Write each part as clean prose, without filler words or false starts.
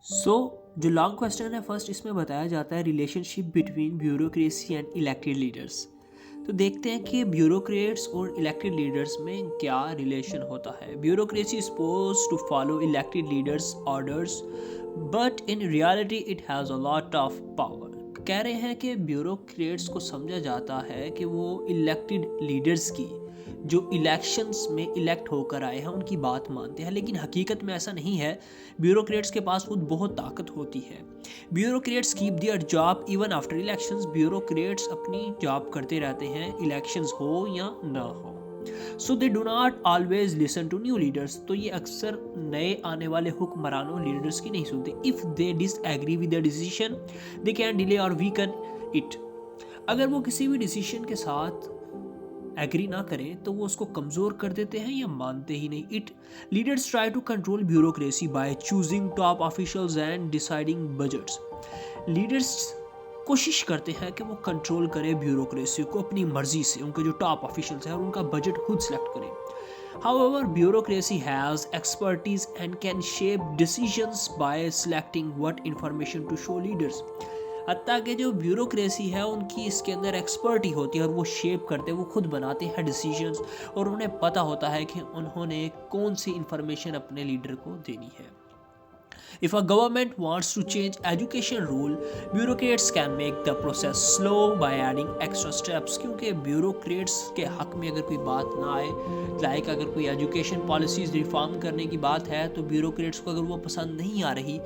सो जो long question है first इसमें बताया जाता है relationship between bureaucracy and elected leaders. तो देखते हैं कि ब्यूरोक्रेट्स और इलेक्टेड लीडर्स में क्या रिलेशन होता है। Bureaucracy is suppose to follow elected leaders orders but in reality it has a lot of power. कह रहे हैं कि ब्यूरोक्रेट्स को समझा जाता है कि वो इलेक्टेड लीडर्स की जो इलेक्शंस में इलेक्ट होकर आए हैं उनकी बात मानते हैं, लेकिन हकीकत में ऐसा नहीं है। ब्यूरोक्रेट्स के पास खुद बहुत ताकत होती है। Bureaucrats keep their job even after elections. Bureaucrats अपनी जॉब करते रहते हैं इलेक्शंस हो या ना हो। So they do not always listen to new leaders. तो ये अक्सर नए आने वाले हुक्मरानों लीडर्स की नहीं सुनते। If they disagree with the decision they can delay और वीकन इट। अगर वो किसी भी डिसीजन के साथ एग्री ना करें तो वो उसको कमज़ोर कर देते हैं या मानते ही नहीं। It leaders try to control bureaucracy by choosing top officials and deciding budgets. Leaders कोशिश करते हैं कि वो कंट्रोल करें ब्यूरोक्रेसी को अपनी मर्जी से, उनके जो टॉप ऑफिशियल्स हैं और उनका बजट खुद सेलेक्ट करें। However, bureaucracy has expertise and can shape decisions by selecting what information to show leaders. हत्ता कि जो ब्यूरोक्रेसी है उनकी इसके अंदर एक्सपर्टी होती है और वो शेप करते हैं, वो खुद बनाते हैं डिसीजंस और उन्हें पता होता है कि उन्होंने कौन सी इंफॉर्मेशन अपने लीडर को देनी है। If a government wants to change education rule, bureaucrats can make the process slow by adding extra steps। क्योंकि bureaucrats के हक में अगर कोई बात ना आए, लाइक अगर कोई एजुकेशन पॉलिसीज रिफॉर्म करने की बात है तो ब्यूरोक्रेट्स को अगर वो पसंद नहीं आ रही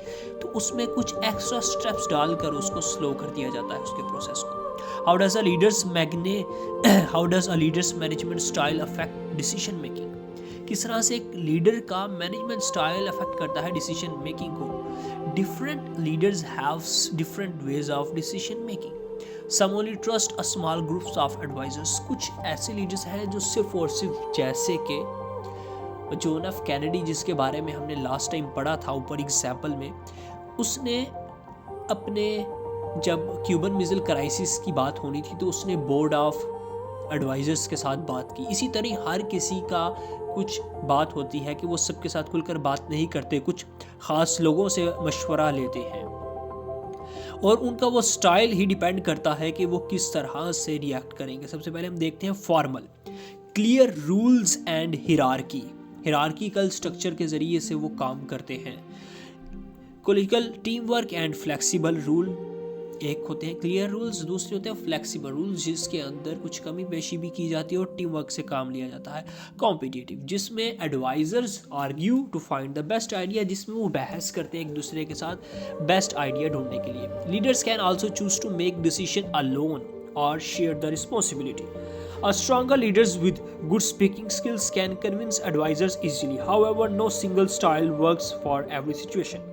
तो उसमें कुछ एक्स्ट्रा स्टेप्स डालकर उसको स्लो कर दिया जाता है उसके प्रोसेस को। How does a leader's management style affect decision making? किस तरह से एक लीडर का मैनेजमेंट स्टाइल अफेक्ट करता है डिसीजन मेकिंग को। Different leaders have different ways of decision making. Some only trust a small groups of advisers. कुछ ऐसे लीडर्स हैं जो सिर्फ और सिर्फ, जैसे कि जॉन एफ कैनेडी जिसके बारे में हमने लास्ट टाइम पढ़ा था ऊपर एग्जाम्पल में, उसने अपने जब क्यूबन मिसाइल क्राइसिस की बात होनी थी तो उसने बोर्ड ऑफ एडवाइजर्स के साथ बात की। इसी तरह हर किसी का कुछ बात होती है कि वो सबके साथ खुलकर बात नहीं करते, कुछ ख़ास लोगों से मशवरा लेते हैं और उनका वो स्टाइल ही डिपेंड करता है कि वो किस तरह से रिएक्ट करेंगे। सबसे पहले हम देखते हैं formal, clear rules and hierarchical structure के ज़रिए से वो काम करते हैं। Collegial team work and flexible rule, एक होते हैं क्लियर रूल्स, दूसरे होते हैं फ्लेक्सिबल रूल्स जिसके अंदर कुछ कमी पेशी भी की जाती है और टीम वर्क से काम लिया जाता है। कॉम्पिटिटिव, जिसमें advisers argue to find the best idea, जिसमें वो बहस करते हैं एक दूसरे के साथ बेस्ट आइडिया ढूंढने के लिए। Leaders can also choose to make decision alone और share the responsibility. A stronger leaders with good speaking skills can convince advisors easily. However, no single style works for every situation.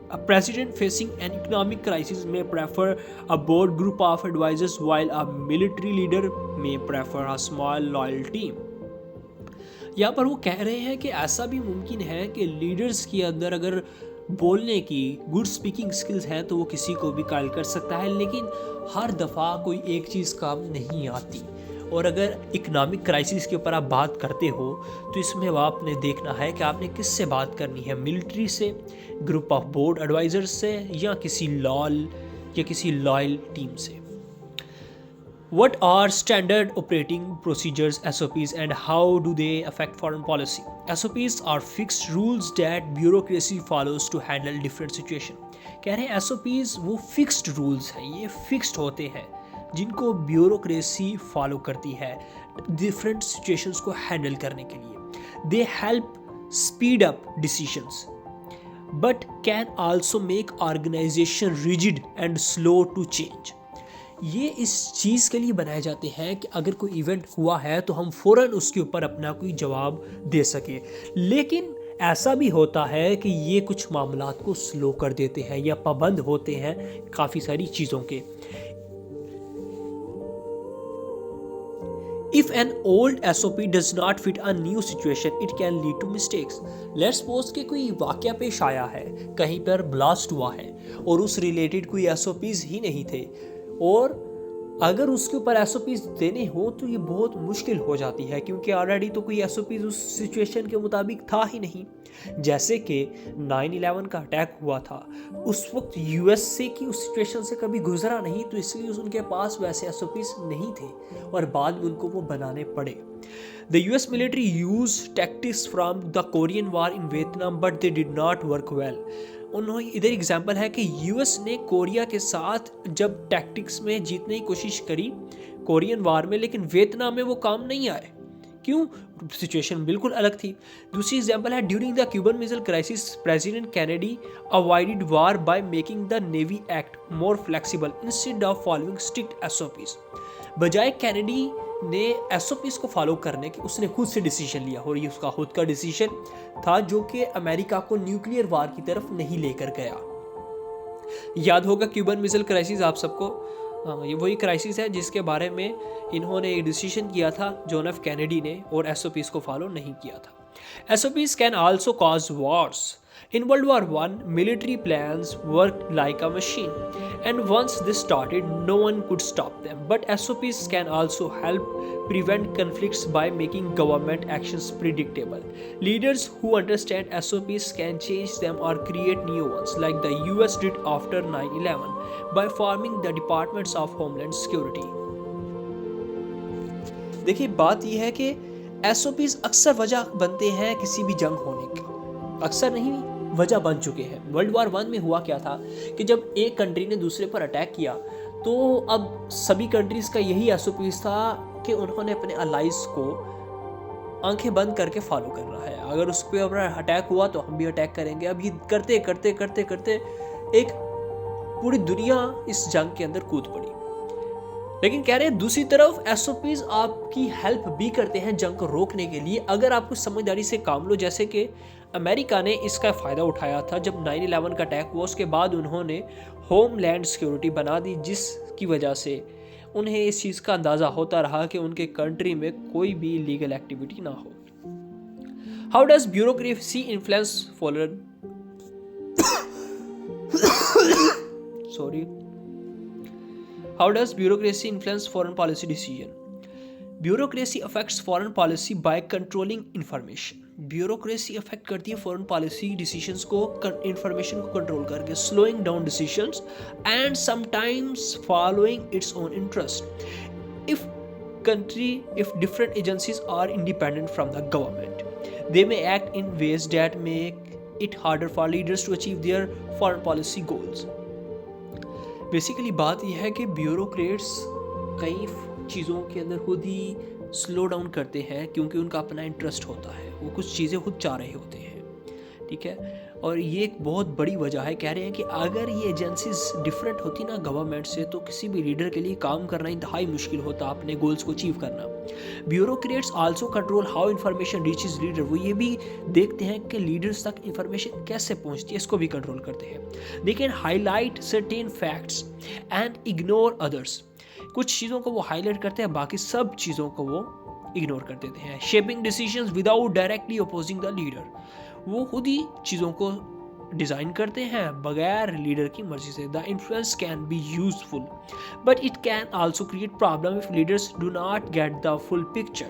A president facing an economic crisis may prefer a broad group of advisors while a military leader may prefer a small loyal team। यहाँ पर वो कह रहे हैं कि ऐसा भी मुमकिन है कि लीडर्स के अंदर अगर बोलने की गुड स्पीकिंग स्किल्स हैं तो वो किसी को भी कायल कर सकता है, लेकिन हर दफ़ा कोई एक चीज़ काम नहीं आती। और अगर इकोनॉमिक क्राइसिस के ऊपर आप बात करते हो तो इसमें आपने देखना है कि आपने किससे बात करनी है, मिलिट्री से, ग्रुप ऑफ बोर्ड एडवाइजर्स से या किसी लॉयल टीम से। What are standard operating procedures SOPs and how do they affect foreign policy? SOPs are fixed rules that bureaucracy follows to handle different situation। कह रहे हैं SOPs वो fixed rules हैं, ये fixed होते हैं जिनको ब्यूरोक्रेसी फॉलो करती है डिफरेंट सिचुएशंस को हैंडल करने के लिए। They help speed up decisions but can also make organisation rigid and slow to change. ये इस चीज़ के लिए बनाए जाते हैं कि अगर कोई इवेंट हुआ है तो हम फ़ौरन उसके ऊपर अपना कोई जवाब दे सकें, लेकिन ऐसा भी होता है कि ये कुछ मामलात को स्लो कर देते हैं या पाबंद होते हैं काफ़ी सारी चीज़ों के। If an old SOP does not fit a new situation, it can lead to mistakes। Let's suppose कि कोई वाक़या पेश आया है, कहीं पर ब्लास्ट हुआ है और उस रिलेटेड कोई SOPs ही नहीं थे और अगर उसके ऊपर एसओपीज देने हो तो ये बहुत मुश्किल हो जाती है, क्योंकि ऑलरेडी तो कोई एसओपीज उस सिचुएशन के मुताबिक था ही नहीं। जैसे कि 9/11 का अटैक हुआ था, उस वक्त यूएसए की उस सिचुएशन से कभी गुजरा नहीं, तो इसलिए उनके पास वैसे एसओपीज नहीं थे और बाद में उनको वो बनाने पड़े। The US military use tactics from the Korean war in Vietnam but they did not work well. उन्होंने इधर एग्जाम्पल है कि यूएस ने कोरिया के साथ जब टैक्टिक्स में जीतने की कोशिश करी कोरियन वार में, लेकिन वियतनाम में वो काम नहीं आए। क्यों? सिचुएशन बिल्कुल अलग थी। दूसरी एग्जाम्पल है during the Cuban missile crisis president Kennedy avoided war by making the navy act more flexible instead of following strict SOPs. बजाय कैनेडी ने एसओपीज को फॉलो करने के उसने खुद से डिसीजन लिया, और ये उसका खुद का डिसीजन था जो कि अमेरिका को न्यूक्लियर वार की तरफ नहीं लेकर गया। याद होगा क्यूबन मिसाइल क्राइसिस आप सबको, ये वही क्राइसिस है जिसके बारे में इन्होंने एक डिसीजन किया था जॉन एफ कैनेडी ने, और एसओपीज को फॉलो नहीं किया था। SOPs can also cause Wars. In World War I, military plans worked like a machine, and once they started, no one could stop them. But SOPs can also help prevent conflicts by making government actions predictable. Leaders who understand SOPs can change them or create new ones, like the US did after 9/11 by forming the Departments of Homeland Security. देखिए बात यह है कि SOPs अक्सर वजह बनते हैं किसी भी जंग होने की, अक्सर नहीं वजह बन चुके हैं। वर्ल्ड वॉर 1 में हुआ क्या था कि जब एक कंट्री ने दूसरे पर अटैक किया तो अब सभी कंट्रीज का यही एसओपीज था कि उन्होंने अपने अलाइज को आंखें बंद करके फॉलो करना है। अगर उस पर अटैक हुआ तो हम भी अटैक करेंगे। अब ये करते करते करते करते एक पूरी दुनिया इस जंग के अंदर कूद पड़ी। लेकिन कह रहे हैं दूसरी तरफ एसओपीज आपकी हेल्प भी करते हैं जंग को रोकने के लिए, अगर आप कुछ समझदारी से काम लो। जैसे कि अमेरिका ने इसका फ़ायदा उठाया था जब 9/11 का अटैक हुआ, उसके बाद उन्होंने होमलैंड सिक्योरिटी बना दी, जिसकी वजह से उन्हें इस चीज़ का अंदाज़ा होता रहा कि उनके कंट्री में कोई भी इलीगल एक्टिविटी ना हो। How does bureaucracy influence foreign How does bureaucracy influence foreign policy decision? Bureaucracy affects foreign policy by controlling information. Bureaucracy affect करती है foreign policy decisions को, information को control करके, slowing down decisions and sometimes following its own interest. If different agencies are independent from the government, they may act in ways that make it harder for leaders to achieve their foreign policy goals. Basically बात यह है कि bureaucrats कई चीज़ों के अंदर खुद ही slow down करते हैं, क्योंकि उनका अपना इंटरेस्ट होता है, वो कुछ चीज़ें खुद चाह रहे होते हैं, ठीक है। और ये एक बहुत बड़ी वजह है। कह रहे हैं कि अगर ये एजेंसीज डिफरेंट होती ना गवर्नमेंट से, तो किसी भी लीडर के लिए काम करना इंतहाई मुश्किल होता, अपने गोल्स को अचीव करना। Bureaucrats also control how information reaches leader. वो ये भी देखते हैं कि लीडर्स तक इन्फॉर्मेशन कैसे पहुंचती है, इसको भी कंट्रोल करते हैं। They can highlight certain facts and ignore others. कुछ चीज़ों को वो हाईलाइट करते हैं, बाकी सब चीज़ों को वो इग्नोर कर देते हैं। Shaping decisions without directly opposing the leader. वो खुद ही चीज़ों को डिज़ाइन करते हैं बगैर लीडर की मर्जी से। The influence can be useful but it can also create problem if leaders do not get the full picture.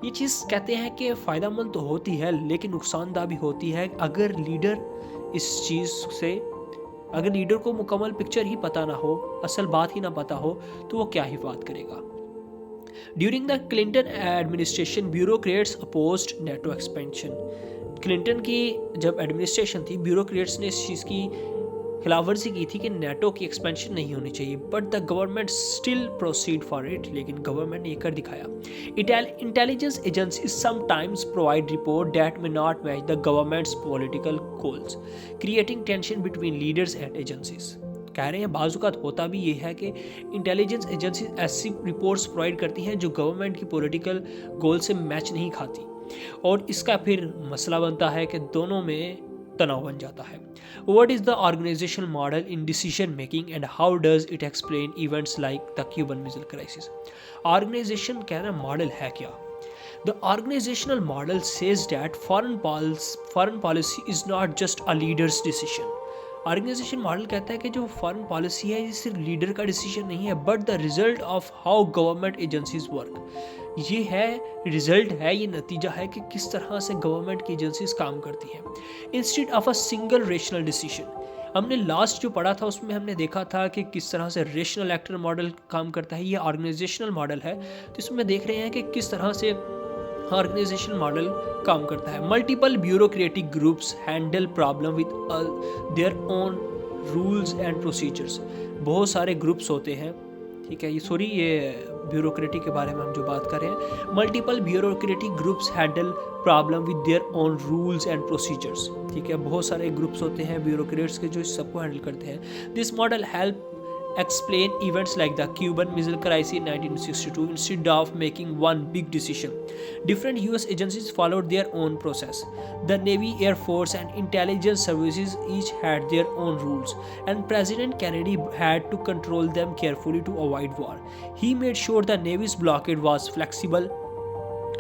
ये चीज़ कहते हैं कि फ़ायदेमंद तो होती है लेकिन नुकसानदा भी होती है। अगर लीडर इस चीज़ से, अगर लीडर को मुकम्मल पिक्चर ही पता ना हो, असल बात ही ना पता हो, तो वो क्या ही बात करेगा। During the Clinton administration bureaucrats opposed NATO expansion. Clinton की जब एडमिनिस्ट्रेशन थी, ब्यूरोक्रेट्स ने इस चीज़ की खिलाफवर्जी की थी कि नेटो की एक्सपेंशन नहीं होनी चाहिए, but the government still proceed for it. लेकिन गवर्नमेंट ने ये कर दिखाया। Intelligence agencies sometimes provide report that may not match the governments political goals, creating tension between leaders and agencies. कह रहे हैं बाज़-औक़ात होता भी ये है कि इंटेलिजेंस एजेंसी ऐसी रिपोर्ट्स प्रोवाइड करती हैं जो गवर्नमेंट की पॉलिटिकल गोल से मैच नहीं खाती, और इसका फिर मसला बनता है कि दोनों में तनाव बन जाता है। What is the organizational model in decision making and how does it explain events like the Cuban Missile Crisis? Organization कहना मॉडल है क्या? The organizational model says that foreign policy is not just a leader's decision. Organisation model कहता है कि जो foreign policy है ये सिर्फ लीडर का डिसीजन नहीं है but the result of how government agencies work. ये है रिजल्ट है, ये नतीजा है कि किस तरह से गवर्नमेंट की एजेंसीज काम करती हैं instead of a single rational decision. हमने लास्ट जो पढ़ा था उसमें हमने देखा था कि किस तरह से रेशनल एक्टर मॉडल काम करता है, ये ऑर्गेनाइजेशनल मॉडल है। तो इसमें देख रहे हैं कि किस तरह से ऑर्गेनाइजेशन मॉडल काम करता है। Multiple bureaucratic groups handle problem with their own rules and procedures. बहुत सारे ग्रुप्स होते हैं, ठीक है, ये ब्यूरोक्रेटिक के बारे में हम जो बात कर रहे हैं। Multiple bureaucratic groups handle problem with their own rules and procedures, ठीक है, बहुत सारे ग्रुप्स होते हैं ब्यूरोक्रेट्स के जो इस सबको हैंडल करते हैं। This model help explain events like the Cuban Missile Crisis in 1962 instead of making one big decision. Different US agencies followed their own process. The Navy, Air Force and intelligence services each had their own rules and President Kennedy had to control them carefully to avoid war. He made sure the Navy's blockade was flexible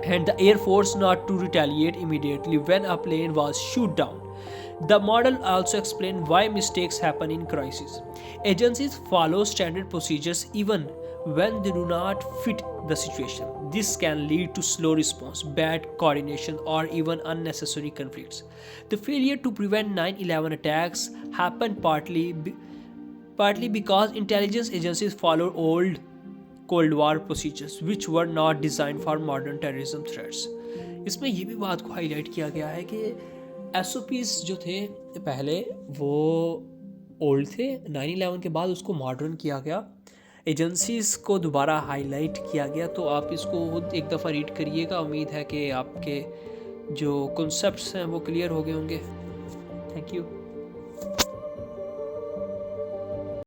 and the Air Force not to retaliate immediately when a plane was shot down. The model also explains why mistakes happen in crisis. Agencies follow standard procedures even when they do not fit the situation. This can lead to slow response, bad coordination, or even unnecessary conflicts. The failure to prevent 9/11 attacks happened partly because intelligence agencies followed old Cold War procedures which were not designed for modern terrorism threats. इसमें ये भी बात को highlight किया गया है कि SOPs जो थे पहले वो ओल्ड थे, 9/11 के बाद उसको मॉडर्न किया गया, एजेंसीज़ को दोबारा हाईलाइट किया गया। तो आप इसको खुद एक दफ़ा रीड करिएगा, उम्मीद है कि आपके जो कॉन्सेप्ट्स हैं वो क्लियर हो गए होंगे। Thank you.